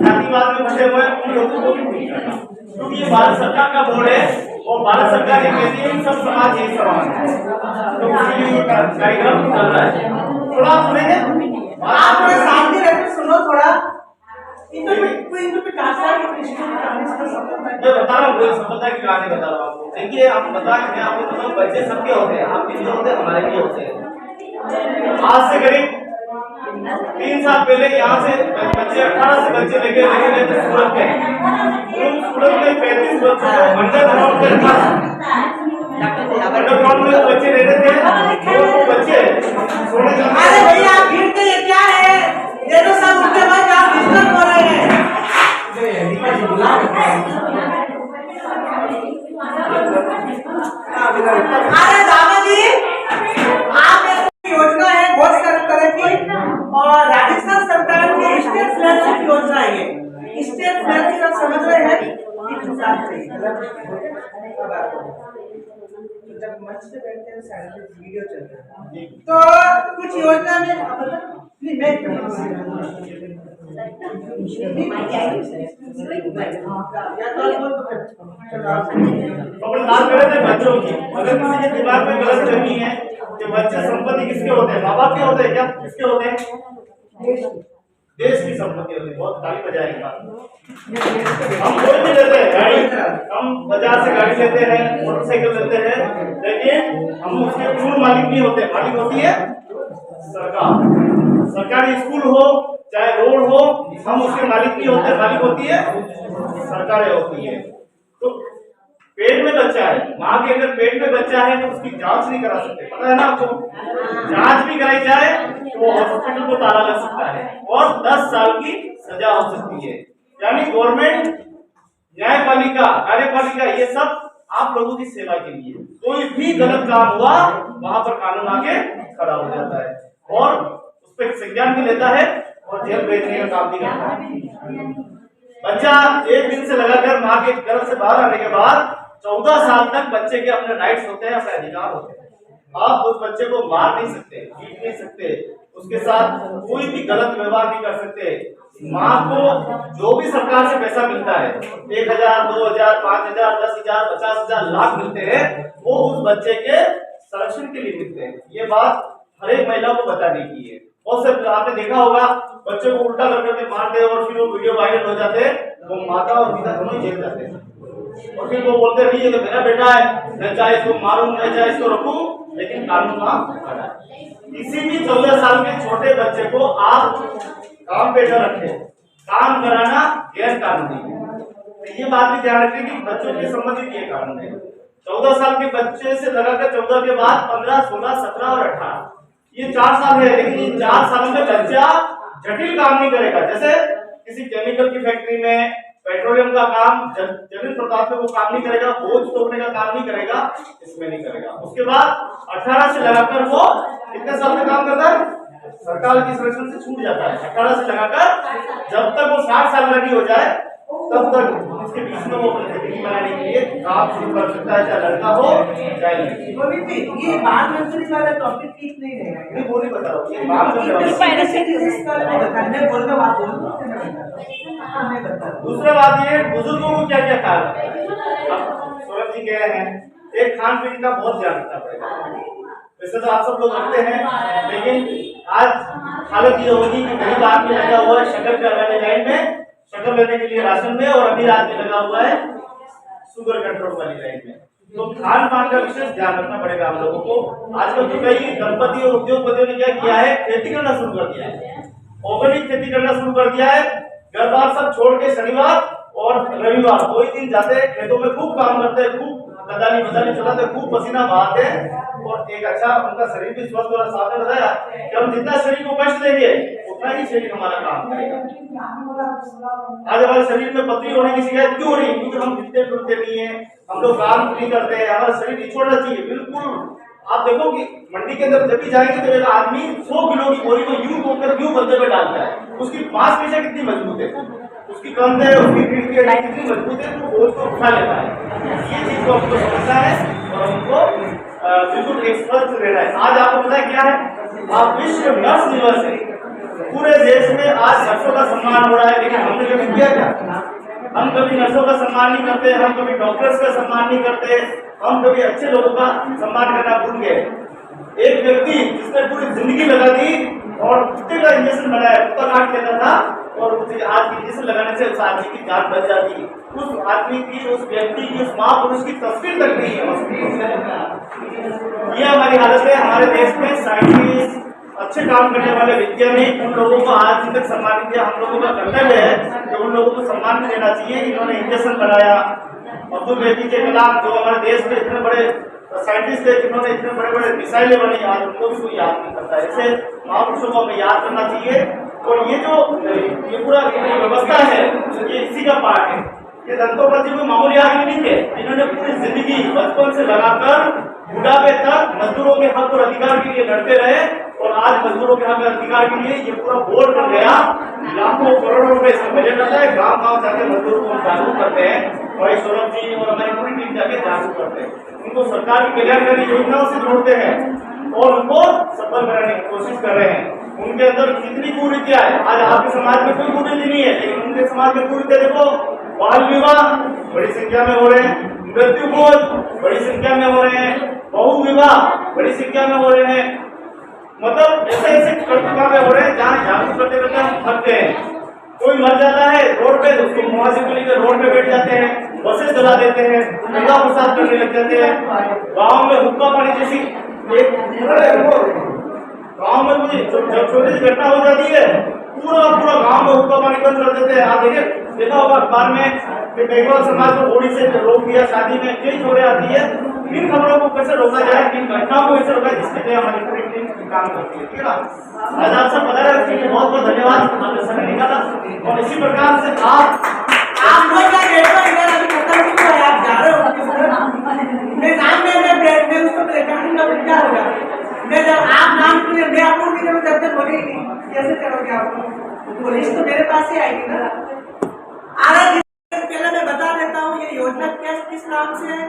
जातिवाद में फंसे हुए हैं, उन लोगों को भी ठीक करना, क्योंकि ये भारत सरकार का बोर्ड है और भारत सरकार ये कहती है सब समाज एक समान है। तो ये कार्यक्रम चल रहा है, थोड़ा सुनेंगे, आप थोड़ा शांति रखकर सुनो थोड़ा। इनको पे ट्रांसफर की स्टोरी कहानी से सफलता मैं बता रहा हूँ, सफलता की कहानी बता रहा हूँ आपको। देखिए, आप बता रहे हैं, आपको मतलब बच्चे सबके होते हैं, आपके लिए होते हैं, हमारे लिए होते हैं। आज से करीब 3 साल पहले यहाँ से बच्चे 18 से बच्चे लेके थे सूरत में। सूरत में 35 बच्चों को अंडरग्राउंड में रखा। अंडरग्राउंड में बच्चे रहते थे, वो बच्चे सोने का। अरे भैया भीड़ के ये क्या है? ये तो सब उनके बाद आप डिस्टर्ब हो रहे हैं। अरे दादा जी, आप एक योजना है बहुत सारे तरह की, और राजस्थान सरकार की स्टेट फ्लैगशिप योजना है ये। स्टेट फ्लैगशिप आप समझ रहे हैं? जब मंच पे बैठते हैं साइड में वीडियो चलता है, तो कुछ योजना में नहीं मैं बात कर रहे थे बच्चों की। अगर किसी के दिमाग में गलत फहमी है कि बच्चे संपत्ति किसके होते हैं, माँ बाप के होते हैं क्या? किसके होते हैं? देश की संपत्ति होती है। बहुत ताली बजाएंगे। हम कोई भी लेते हैं गाड़ी, हम बाजार से गाड़ी लेते हैं, मोटरसाइकिल लेते हैं, लेकिन हम उसके पूर्ण मालिक नहीं होते। मालिक होती है सरकार। सरकारी स्कूल हो चाहे रोड हो, हम उसके मालिक नहीं होते, मालिक होती है सरकारें होती है। तो पेट में बच्चा है, माँ के अगर पेट में बच्चा है तो उसकी जांच नहीं करा सकते, पता है ना आपको? जांच भी कराई जाए तो वो हॉस्पिटल को ताला लग सकता है और 10 साल की सजा हो सकती है। यानी गवर्नमेंट, न्यायपालिका, कार्यपालिका, ये सब आप लोगों की सेवा के लिए। कोई भी गलत काम हुआ वहां पर कानून आके खड़ा हो जाता है और उस पर संज्ञान भी लेता है और जेल भेजने का काम भी करता है। बच्चा 1 दिन से लगाकर माँ के गर्भ से बाहर आने के बाद 14 साल तक बच्चे के अपने राइट्स होते हैं, अपने अधिकार होते हैं। आप उस बच्चे को मार नहीं सकते, पीट नहीं सकते, उसके साथ कोई भी गलत व्यवहार नहीं कर सकते। माँ को जो भी सरकार से पैसा मिलता है, 1000, 2000, 5000, 10,000, 50,000, लाख मिलते हैं, वो उस बच्चे के संरक्षण के लिए मिलते हैं। ये बात हर एक महिला को बताने की है। बहुत से आपने देखा होगा बच्चे को उल्टा करके मारते और फिर वो वीडियो वायरल हो जाते हैं, वो माता और पिता दोनों ही जेल जाते हैं और फिर वो बोलते हैं ये तो मेरा बेटा है, मैं चाहे इसको मारूं, मैं चाहे इसको रखूं, लेकिन कानून का खड़ा है। किसी भी 14 साल के छोटे बच्चे को आप काम पे न रखें, काम कराना गैर कानूनी है। तो ये बात भी ध्यान रखें कि बच्चों के संबंधित ये कानून है। 14 साल के बच्चे से लगाकर 14 के बाद 15, 16, 17 और 18, ये 4 साल है। लेकिन इन 4 सालों में बच्चा जटिल काम नहीं करेगा। जैसे किसी केमिकल की फैक्ट्री में पेट्रोलियम का काम, जटिल पदार्थ में वो काम नहीं करेगा, बोझ तोड़ने का काम नहीं करेगा, इसमें नहीं करेगा। उसके बाद 18 से लगाकर वो कितने साल का काम करता है? सरकार की संरक्षण से छूट जाता है। 18 से लगाकर जब तक वो 60 साल का नहीं हो जाए तब तक इसके बीच में वो अपनी जिंदगी बनाने के लिए काम शुरू कर सकता है, चाहे लड़का हो चाहे लड़की। ये बाल मंजूरी वाला टॉपिक ठीक नहीं रहेगा। नहीं, वो नहीं बता रहा हूँ, ये बाल मंजूरी दूसरा बात ये बुजुर्गों को क्या क्या ख्याल रखना है। सौरभ जी कह रहे हैं एक खान पीन का बहुत ध्यान रखना पड़ेगा। वैसे तो आप सब लोग रखते हैं, लेकिन आज हालत ये होगी कि गरीब आदमी लगा हुआ है शक्कर करवाने लाइन में, शक्कर लेने के लिए राशन में, और अमीर आदमी लगा हुआ है शुगर कंट्रोल वाली लाइन में। तो खान पान का विशेष ध्यान रखना पड़ेगा हम लोगों को। आजकल तो कई दंपति और उद्योगपतियों ने क्या किया है, खेती करना शुरू कर दिया है, ऑर्गेनिक खेती करना शुरू कर दिया है। घर बार सब छोड़ के शनिवार और रविवार 2 ही दिन जाते हैं खेतों में, खूब काम करते हैं, खूब गदानी बदानी चलाते हैं, खूब पसीना बहाते हैं और एक अच्छा उनका शरीर भी स्वस्थ और साफ में बताया कि हम जितना शरीर को कष्ट देंगे उतना ही शरीर हमारा काम करेगा। आज हमारे शरीर में पथरी होने की शिकायत क्यों हो रही है? क्योंकि हम हिलते डुलते नहीं है, हम लोग काम नहीं करते हैं, हमारा शरीर नहीं छोड़ना चाहिए। बिल्कुल आप देखो कि मंडी के अंदर जब भी जाएंगे तो एक आदमी 100 किलो की बोरी को यूं तोड़कर यूं बंदे में डालता है, उसकी मांसपेशियां कितनी मजबूत है, उसकी कंधे, उसकी रीढ़ की हड्डी कितनी मजबूत है, तो बोझ को उठा लेता है। ये चीज को हमको समझना है और हमको बिल्कुल एक्सपर्ट रहना है। आज आपको पता है क्या है, आप विश्व नर्स दिवस है, पूरे देश में आज नर्सों का सम्मान हो रहा है, लेकिन हमने कभी किया क्या? हम कभी नर्सों का सम्मान नहीं करते, हम कभी डॉक्टर्स का सम्मान नहीं करते, हम कभी अच्छे लोगों का सम्मान करना भूल गए। एक व्यक्ति जिसने पूरी जिंदगी लगा दी और कुत्ते का इंजेक्शन बनाया, कुत्ता काट लेता था, और उसे आज की इंजेक्शन लगाने से उस आदमी की जान बच जाती है। उस आदमी की, उस व्यक्ति की, उस महापुरुष की तस्वीर तक नहीं है हॉस्पिटल। ये हमारी हालत है हमारे देश में। साइंटिस्ट, अच्छे काम करने वाले वैज्ञानिक, उन लोगों को आज तक सम्मानित किया। हम लोगों का कर्तव्य है कि उन लोगों को सम्मान देना चाहिए। इन्होंने इंजेक्शन बनाया। अब्दुल APJ कलाम जो हमारे देश के इतने बड़े साइंटिस्ट थे, जिन्होंने इतने बड़े बड़े मिसाइलें बनी, आज उनको भी कोई याद नहीं करता। ऐसे महापुरुषों को हमें याद करना चाहिए। और ये जो ये पूरा व्यवस्था है ये इसी का पार्ट है। ये दंतोपति कोई मामूली आदमी नहीं थे, जिन्होंने पूरी जिंदगी बचपन से लगाकर बुढ़ापे तक मजदूरों के हक और अधिकार के लिए लड़ते रहे। और आज मजदूरों के हक और अधिकार के लिए ये पूरा बोर्ड बन गया। लाखों करोड़ों रुपए इसमें बजट रहता है। गाँव-गाँव जाके मजदूरों को जागरूक करते हैं। भाई सौरभ जी और हमारी पूरी टीम जाके जागरूक करते हैं, उनको सरकार की कल्याणकारी योजनाओं से जोड़ते हैं और उनको सफल कराने की कोशिश कर रहे हैं। उनके अंदर कितनी कुरीतियां है, आज आपके समाज में कोई कुरीति नहीं है, लेकिन उनके समाज में कुरीतियां देखो। बाल विवाह बड़ी संख्या में हो रहे हैं, मृत्यु भोज बड़ी संख्या में हो रहे हैं, बहु विवाह बड़ी संख्या में हो रहे हैं। मतलब ऐसे ऐसे कर्तव्य हो रहे हैं जहाँ जागरूक करते करते हम थक गए हैं। कोई मर जाता है रोड पे, उसको मुआवजे को लेकर रोड पे बैठ जाते हैं, बसें जला देते हैं, गंगा प्रसाद करने लग जाते हैं। गाँव में हुक्का पानी जैसी गाँव में मुझे जब छोटी सी घटना हो जाती है पूरा गाँव में हुक्का पानी बंद कर देते हैं। आप देखिए, देखा होगा अखबार में कि बेगवाल समाज को होली से रोक दिया, शादी में कई खबरें आती है। इन खबरों को कैसे रोका जाए, इन घटनाओं को कैसे रोका, जिसके लिए हमारी पूरी टीम काम करती है। ठीक है ना, आज आप सब बता रहे हैं, बहुत बहुत धन्यवाद, आपने समय निकाला। और इसी प्रकार से आप लोग का गेटवा इधर अभी खत्म नहीं हुआ है, आप जा रहे हो मैं नाम में मैं उसको रिकॉर्डिंग का क्या होगा। मैं जब आप नाम सुने मैं आपको नहीं करूँ जब तक बोले नहीं, कैसे करोगे आप? पुलिस तो मेरे पास ही आएगी ना। पहले मैं बता देता हूँ ये योजना किस नाम से है।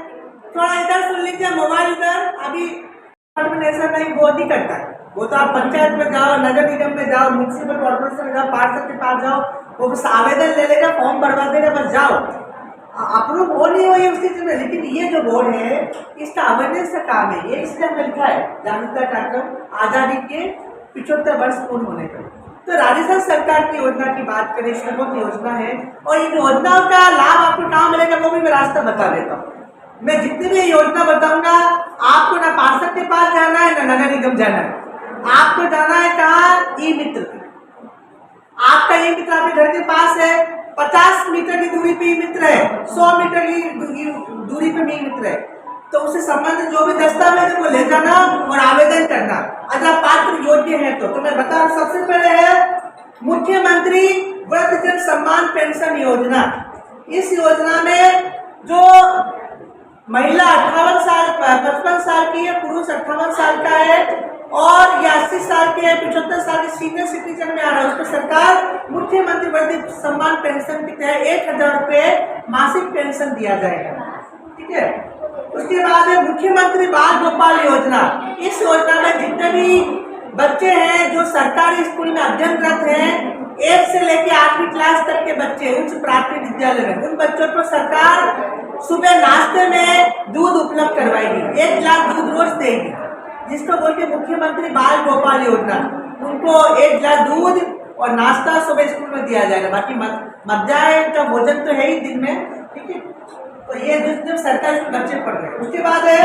थोड़ा इधर सुन लीजिए, मोबाइल इधर। अभी ऐसा नहीं वो नहीं करता है, वो तो आप पंचायत में जाओ, नगर निगम में जाओ, म्यूनसिपल कॉर्पोरेशन में जाओ, पार्षद के पास जाओ, वो बस आवेदन ले लेगा, फॉर्म भरवा देगा, बस जाओ। अप्रूव हो नहीं हो ये उसकी चीज। लेकिन ये जो बोर्ड है इसका अवेयरनेस का काम है। ये इसलिए हमें लिखा है जागरूकता कार्यक्रम आजादी के 75 वर्ष पूर्ण होने पर। तो राजस्थान सरकार की योजना की बात करें, श्रमोदय योजना है और इन योजनाओं का लाभ आपको कहाँ मिलेगा वो भी मैं रास्ता बता देता हूँ। मैं जितनी भी योजना बताऊंगा आपको ना पार्षद के पास जाना है ना नगर निगम जाना है, आपको जाना है कहाँ? ई मित्र। आपका ई मित्र आपके घर के पास है, 50 मीटर की दूरी पे ई मित्र है, 100 मीटर की दूरी पे ई मित्र है। तो उससे संबंधित जो भी दस्तावेज है वो ले जाना और आवेदन करना अगर आप पात्र योग्य है तो। मैं बता रहा हूँ, सबसे पहले है मुख्यमंत्री वृद्धजन सम्मान पेंशन योजना। इस योजना में जो महिला 55 साल की है, पुरुष 58 साल का है और या 80 साल के है, 75 साल के सीनियर सिटीजन में आ रहा है, उसको सरकार मुख्यमंत्री वृद्धजन सम्मान पेंशन के तहत 1000 रुपये मासिक पेंशन दिया जाएगा। ठीक है, उसके बाद है मुख्यमंत्री बाल गोपाल योजना। इस योजना में जितने भी बच्चे हैं जो सरकारी स्कूल में अध्ययनरत हैं, 1 से लेकर 8वीं क्लास तक के बच्चे उच्च प्राथमिक विद्यालय में, उन बच्चों को सरकार सुबह नाश्ते में दूध उपलब्ध करवाएगी, 1 गिलास दूध रोज देगी, जिसको बोलते मुख्यमंत्री बाल गोपाल योजना। उनको 1 गिलास दूध और नाश्ता सुबह स्कूल में दिया जाएगा। बाकी मध्याह्न का भोजन तो है ही दिन में। ठीक है, तो ये जो सरकारी बच्चे पढ़ रहे हैं। उसके बाद है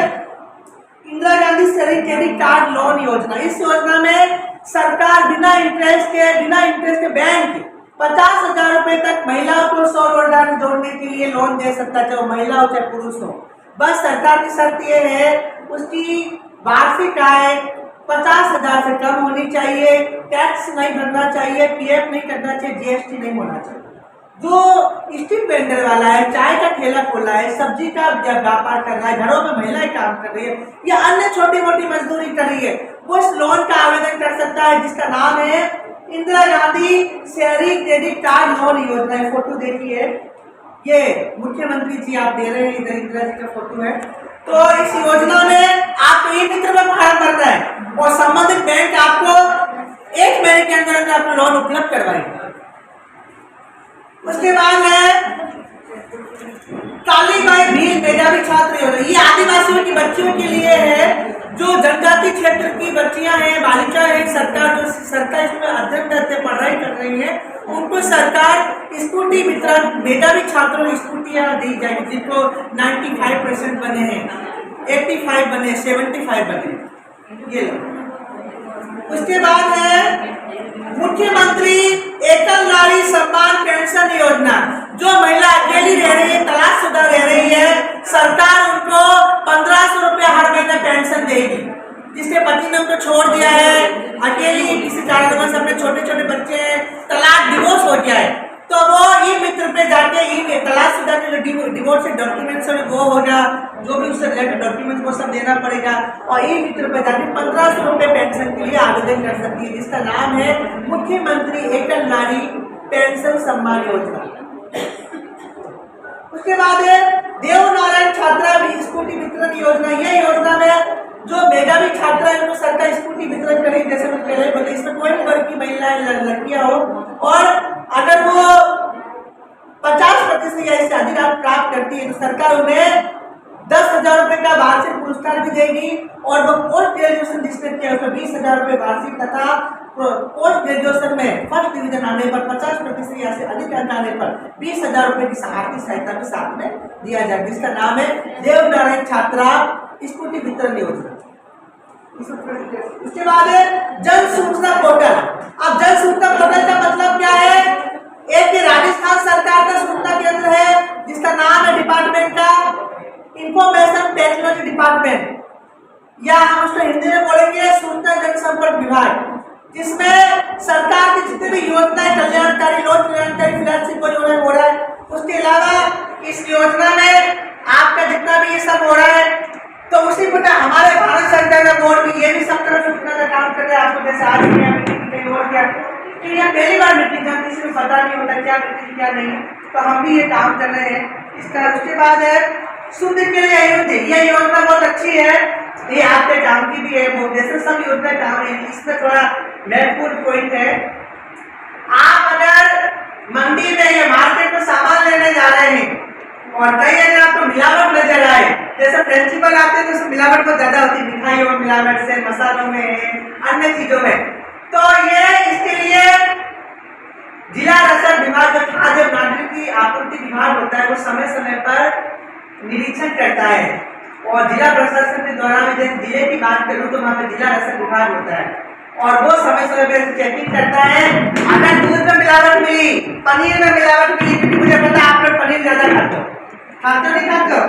इंदिरा गांधी शहरी क्रेडिट कार्ड लोन योजना। इस योजना में सरकार बिना इंटरेस्ट के बैंक 50,000 रुपए तक महिलाओं को स्वरोजगार जोड़ने के लिए लोन दे सकता है, चाहे वो महिला हो चाहे पुरुष हो। बस सरकार की शर्त ये है उसकी वार्षिक आय 50,000 से कम होनी चाहिए, टैक्स नहीं भरना चाहिए, PF नहीं करना चाहिए, GST नहीं होना चाहिए। जो स्ट्रीट वेंडर वाला है, चाय का ठेला खोला है, सब्जी का व्यापार कर रहा है, घरों में महिलाएं काम कर रही है या अन्य छोटी मोटी मजदूरी कर रही है, वो इस लोन का आवेदन कर सकता है, जिसका नाम है इंदिरा गांधी शहरी क्रेडिट कार्ड लोन योजना। फोटो देखिए, ये मुख्यमंत्री जी आप दे रहे हैं, इधर इंदिरा जी का फोटो है। तो इस योजना में आपको ई मित्र में फॉर्म भरना है और संबंधित बैंक आपको 1 महीने के अंदर आपको लोन उपलब्ध करवाएंगे। उसके बाद है काली बाई भील मेधावी छात्र योजना। ये आदिवासियों की बच्चियों के लिए है जो जनजाति क्षेत्र की बच्चियां हैं, बालिकाएं हैं, सरकार जो सरकार इसमें अध्ययन करते पढ़ाई कर रही है, उनको सरकार स्कूटी वितरण, मेधावी छात्रों को स्कूटियां दी जाएगी जिनको 95% बने हैं, 85 बने, 75 बने। ये लो। उसके बाद है मुख्यमंत्री एकल नारी सम्मान पेंशन योजना। जो महिला अकेली रह रही है, तलाकशुदा रह रही है, सरकार उनको 1500 रुपया हर महीने पेंशन देगी। जिसके पति ने उनको छोड़ दिया है, अकेली किसी कारणवश अपने छोटे छोटे बच्चे हैं, तलाक डिवोर्स हो गया है, तो वो ई मित्र पे जाके ई तलाकशुदा के जो डिवोर्स के डॉक्यूमेंट्स है वो होगा, जो भी उससे रिलेटेड डॉक्यूमेंट्स वो सब देना पड़ेगा, और ई मित्र पे जाके 1500 रुपये पेंशन के लिए आवेदन कर सकती है, जिसका नाम है मुख्यमंत्री एकल नारी पेंशन सम्मान योजना। उसके बाद है देवनारायण छात्रा भी स्कूटी वितरण योजना। ये योजना में जो मेधावी छात्रा है उनको सरकार स्कूटी वितरण करेगी, जैसे मैं पहले बताया, इसमें कोई भी वर्ग की महिलाएं लड़कियां हो, और अगर वो 50% या इससे अधिक प्राप्त करती है तो सरकार उन्हें 10,000 रुपए का वार्षिक पुरस्कार भी देगी, और वो पोस्ट ग्रेजुएशन जिसने किया उसमें 20,000 रुपए वार्षिक तथा पोस्ट ग्रेजुएशन में फर्स्ट डिवीजन आने पर 50% या से अधिक अंक आने पर 20,000 रुपए की आर्थिक सहायता के साथ में दिया जाएगा, जिसका नाम है देवनारायण छात्रा स्कूटी वितरण योजना। उसके बाद है जन सूचना पोर्टल। अब जन सूचना पोर्टल का मतलब क्या है? एक राजस्थान सरकार का सूचना केंद्र है जिसका नाम है डिपार्टमेंट का इंफॉर्मेशन टेक्नोलॉजी डिपार्टमेंट, या हम उसको हिंदी में बोलेंगे सूचना जनसंपर्क विभाग, जिसमें सरकार की जितनी भी योजनाएं कल्याणकारी, लोक कल्याणकारी फ्लैगशिप योजना हो रहा है, उसके अलावा इस योजना में आपका जितना भी ये सब हो रहा है, तो उसी प्रकार हमारे भारत सरकार का बोर्ड भी ये भी सब तरह सूचना का काम कर रहा है। आपको जैसे आज मीटिंग हो गया, ये पहली बार मीटिंग है, किसी को पता नहीं होता क्या मीटिंग क्या नहीं, तो हम भी ये काम कर रहे हैं इसका। उसके बाद है शुद्ध के लिए अयोध्या। ये योजना बहुत अच्छी है, ये आपके काम की भी है, वो जैसे सब योजना काम है। इसमें थोड़ा महत्वपूर्ण पॉइंट है, आप अगर मंडी में या मार्केट में सामान लेने जा रहे हैं और कई अगर आपको मिलावट नजर आए, जैसे प्रिंसिपल आते हैं तो उसमें मिलावट बहुत ज्यादा होती है, मिठाइयों में मिलावट से, मसालों में, अन्य चीजों में, तो ये इसके लिए जिला रसद विभाग, जो खाद्य नागरिक आपूर्ति विभाग होता है, वो समय समय पर निरीक्षण करता है, और जिला प्रशासन के द्वारा मैं जैसे जिले की बात करूं तो वहाँ पे जिला रसद विभाग होता है, और वो समय समय पर चेकिंग करता है। अगर दूध में मिलावट मिली, पनीर में मिलावट मिली, क्योंकि मुझे पता है आप लोग पनीर ज्यादा खाते हो नहीं खाते हो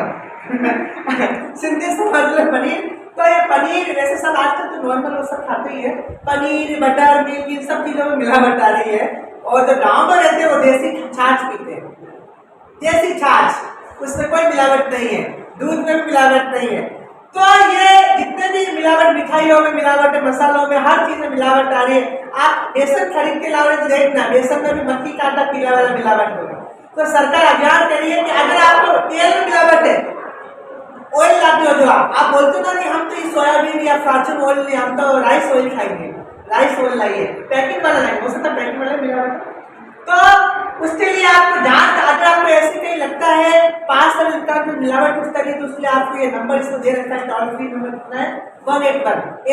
सिंधी समझ लो पनीर, तो ये पनीर वैसे सब आजकल तो नॉर्मल वो सब खाते ही है, पनीर, बटर, मिल्क, इन सब चीजों में मिलावट आ रही है, और जो गाँव में रहते हैं वो देसी छाछ पीते हैं, देसी छाछ, उसमें कोई मिलावट नहीं है, दूध में भी मिलावट नहीं है। तो ये जितने भी मिलावट, मिठाइयों में मिलावट है, मसालों में, हर चीज में मिलावट आ रही है। आप बेसन खरीद के लाओगे तो देखना बेसन में भी मक्खी का आटा पीला वाला मिलावट होगा। तो सरकार अभियान करी है कि अगर आपको तेल में मिलावट है, ऑयल लाते हो जो आप बोलते ना कि हम तो ये सोयाबीन या फॉर्चून ऑयल नहीं, हम तो राइस ऑयल खाएंगे, राइस ऑयल लाइए, पैकेट वाला लाइए, हो सकता है पैकेट वाला मिलावट, तो उसके लिए आपको जांच, अगर आपको ऐसे कहीं लगता है 5 में मिलावट कुछ करिए, तो उसके लिए आपको ये नंबर इसको दे रखा है, टोल फ्री नंबर कितना है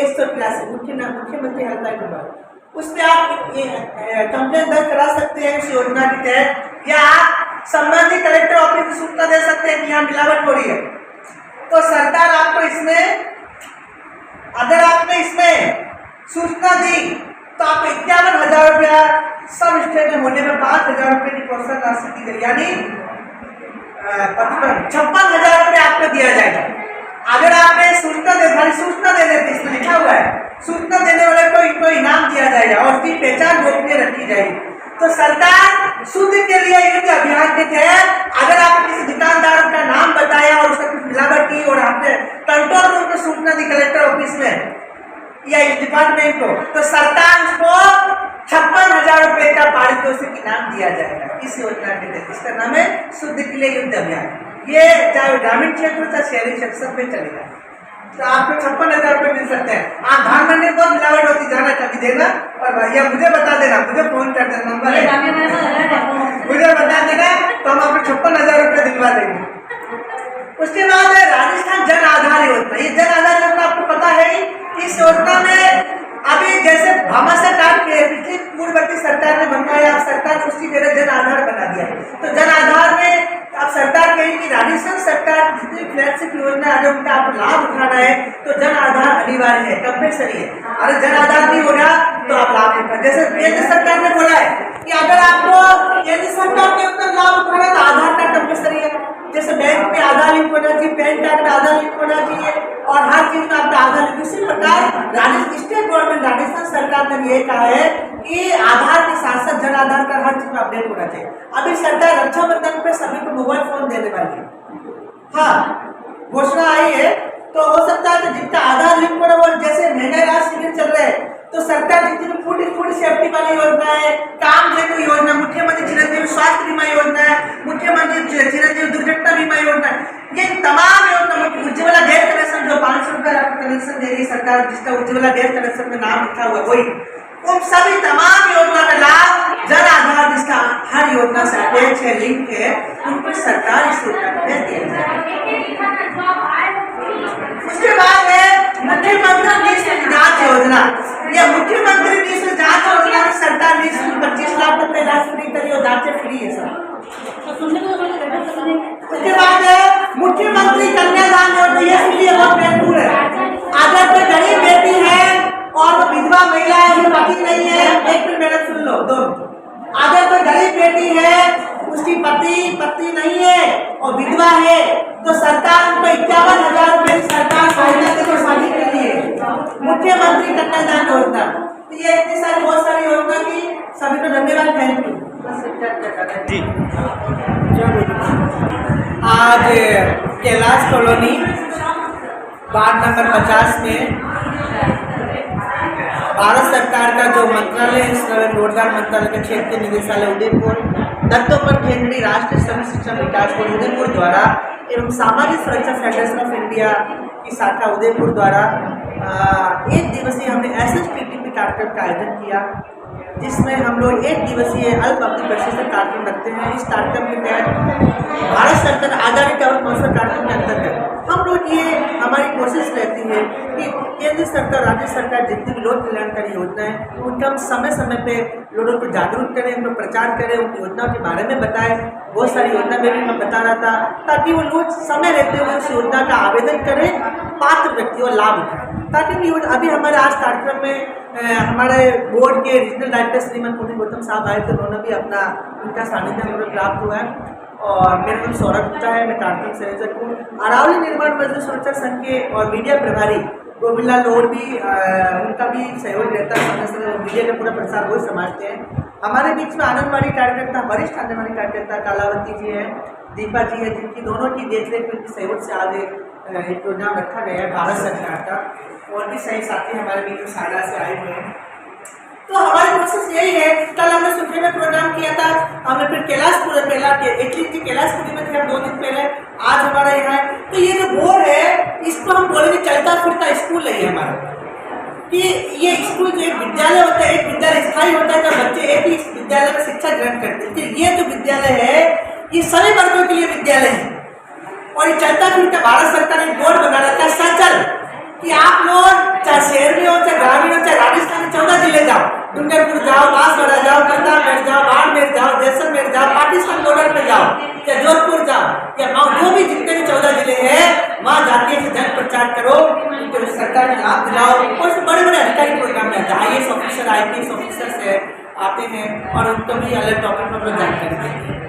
181 मुख्यमंत्री हेल्पलाइन नंबर, उससे आप कंप्लेंट दर्ज करा सकते हैं इस योजना के तहत, या आप संबंधित कलेक्टर ऑफिस को सूचना दे सकते हैं कि यहाँ मिलावट हो रही है। तो सरकार आपको इसमें, अगर आपने इसमें सूचना दी तो आपको 51,000 रुपया सब स्टेट में होने में 5,000 रुपये की प्रोत्साहन राशि दी गई, यानी 56,000 रुपये आपको दिया जाएगा। अगर आपने सूचना देने पे इसमें लिखा हुआ है, सूचना देने वाले को इनको इनाम दिया जाएगा और उसकी पहचान गोपनीय रखी जाएगी। तो सरकार शुद्ध के लिए युद्ध अभियान के तहत अगर आपने किसी दुकानदार का नाम बताया और उसका कुछ मिलावट की और आपने कंट्रोल रूम को सूचना दी कलेक्टर ऑफिस में या इस डिपार्टमेंट को, तो सरकार उसको 56,000 रुपए का पारितोषिक इनाम दिया जाएगा इस योजना के तहत। इसका नाम है शुद्ध के लिए युद्ध अभियान। ये चाहे ग्रामीण क्षेत्र चाहे शहरी क्षेत्र सब में चलेगा। तो आपको 56,000 रुपये मिल सकते हैं। आप धान मंडी में बहुत मिलावट होती, जाना कभी देना और भैया मुझे बता देना, मुझे फोन कर देना, नंबर है, मुझे बता देना तो हम आपको 56,000 रुपये दिलवा देंगे। उसके बाद है राजस्थान जन आधार योजना। ये जन आधार योजना आपको पता है गई। इस योजना में अभी जैसे भामा सरकार के पिछली पूर्ववर्ती सरकार ने बनवाया, अब सरकार ने उसकी जगह जन आधार बना दिया। तो जन आधार में अब सरकार कहेगी कि राजस्थान सरकार जितनी फ्लैगशिप योजना है उनका आप लाभ उठाना है तो जन आधार अनिवार्य है, कंपल्सरी है। अरे जन आधार नहीं हो रहा तो आप लाभ उठा, जैसे केंद्र सरकार ने बोला है कि अगर आपको केंद्र सरकार के अंदर लाभ उठाना तो आधार कार्ड कंपल्सरी है। जैसे बैंक में आधार लिंक होना चाहिए, पैन कार्ड में आधार लिंक होना चाहिए और हर चीज में आपका आधार लिंक। इसी प्रकार स्टेट गवर्नमेंट राजस्थान सरकार ने ये कहा है कि आधार के साथ साथ जन आधार कार्ड हर चीज में अपडेट होना चाहिए। अभी सरकार रक्षाबंधन पे सभी को मोबाइल फोन देने वाली है, हाँ घोषणा आई है। तो हो सकता है कि जिनका आधार लिंक हो रहा है, जैसे महंगाई राहत शिविर चल रहे हैं तो सरकार जितनी फूड सेफ्टी वाली योजना है, काम जेतु योजना, मुख्यमंत्री चिरंजीवी स्वास्थ्य बीमा योजना है, मुख्यमंत्री चिरंजीवी दुर्घटना बीमा योजना है, ये तमाम योजना, उज्ज्वला गैस कनेक्शन जो 500 रुपए कनेक्शन दे रही सरकार, जिसका उज्ज्वला गैस कनेक्शन में नाम लिखा हुआ वही, उन सभी तमाम योजना का लाभ जन आधार जिसका हर योजना से अटैच है, लिंक है, उनको सरकार इस योजना में दिया जाए। उसके बाद है मुख्यमंत्री निःशुल्क जांच योजना। यह मुख्यमंत्री निःशुल्क जांच योजना में सरकार ने 25 लाख रुपए इलाज फ्री करी और जांचें फ्री है सर। उसके बाद है मुख्यमंत्री कन्यादान योजना, ये इसलिए बहुत महत्वपूर्ण है। अगर कोई गरीब बेटी है और वो विधवा महिला है, उसका पति नहीं है, एक मिनट मेरा सुन लो दोनों। अगर कोई गरीब बेटी है, उसकी पति नहीं है और विधवा है तो सरकार उनको 51,000 रुपए सरकार सहायता देगी शादी के लिए, मुख्यमंत्री कन्यादान योजना। तो ये इतनी सारी बहुत सारी योजना की सभी को धन्यवाद, थैंक यू। आज कैलाश कॉलोनी वार्ड नंबर 50 में भारत सरकार का जो मंत्रालय है, रोजगार मंत्रालय के क्षेत्रीय निदेशालय उदयपुर, दत्तोपंत केंद्रीय राष्ट्रीय श्रमिक शिक्षण विकास बोर्ड उदयपुर द्वारा एवं सामाजिक सुरक्षा फेडरेशन ऑफ इंडिया की शाखा उदयपुर द्वारा 1 दिवसीय हमने SSTTP कार्यक्रम का आयोजन किया, जिसमें हम लोग 1 दिवसीय अल्प अवधि प्रशिक्षण कार्यक्रम रखते हैं। इस कार्यक्रम के तहत भारत सरकार आधारित और मौसम कार्यक्रम के अंतर्गत हम लोग ये हमारी कोशिश रहती है कि केंद्र सरकार, राज्य सरकार जितनी भी लोक कल्याणकारी योजना है उनका हम समय समय पे लोगों को जागरूक करें, उनको प्रचार करें, उन योजनाओं के बारे में बताएं। बहुत सारी योजना में भी मैं बता रहा था ताकि वो लोग समय रहते हुए उस योजना का आवेदन करें, पात्र व्यक्तियों लाभ उठाएं। ताकि अभी हमारे आज कार्यक्रम में हमारे बोर्ड के रीजनल डायरेक्टर श्रीमान पुनी गौतम साहब आए थे, उन्होंने भी अपना उनका सानिध्य हमें प्राप्त हुआ है। और मेरा नाम सौरभ गुप्ता है, मैं कार्यक्रम संयोजक हूँ। अरावली निर्माण मजदूर सुरक्षा संघ के और मीडिया प्रभारी गोविंद लाल लोड भी उनका भी सहयोग रहता है, समय मीडिया का पूरा प्रसार वो समाजते हैं। हमारे बीच में आंगनबाड़ी कार्यकर्ता, वरिष्ठ आंगनबाड़ी कार्यकर्ता कालावती जी हैं, दीपा जी है, जिनकी दोनों की देखरेख में सहयोग से आज एक प्रोग्राम रखा गया है भारत सरकार का। और भी सही साथी हमारे बीच में सारा से आए हुए हैं। तो हमारी कोशिश यही है, कल हमने सुखे में प्रोग्राम किया था, हमने फिर कैलाशपुर कैलाशपुरी में थे हम 2 दिन पहले, आज हमारा यहाँ है। तो ये जो बोर्ड है इसको हम बोलेंगे चलता फिरता स्कूल है हमारा, कि ये स्कूल जो एक विद्यालय होता है, एक विद्यालय स्थायी होता है जब बच्चे एक ही विद्यालय में शिक्षा ग्रहण करते हैं। तो ये जो विद्यालय है ये सभी वर्गों के लिए विद्यालय है और ये चलता फिरता भारत सरकार ने बोर्ड बना रखा है सचल, कि आप लोग चाहे शहर में हो, चाहे ग्रामीण हो, चाहे राजस्थान के 14 जिले जाओ, डूंगरपुर जाओ, बांसवाड़ा जाओ, प्रतापगढ़ जाओ, बाड़मेर जाओ, जैसलमेर जाओ, पाकिस्तान बॉर्डर पे जाओ, या जोधपुर जाओ, या जो भी जितने भी 14 जिले हैं वहाँ जाके जन प्रचार करो, उनको सरकार ने लाभ दिलाओ। और बड़े अधिकारी प्रोग्राम में आता है, IAS ऑफिसर, IPS ऑफिसर से आते हैं और उनको भी अलग टॉपिक पर जानकारी देते हैं।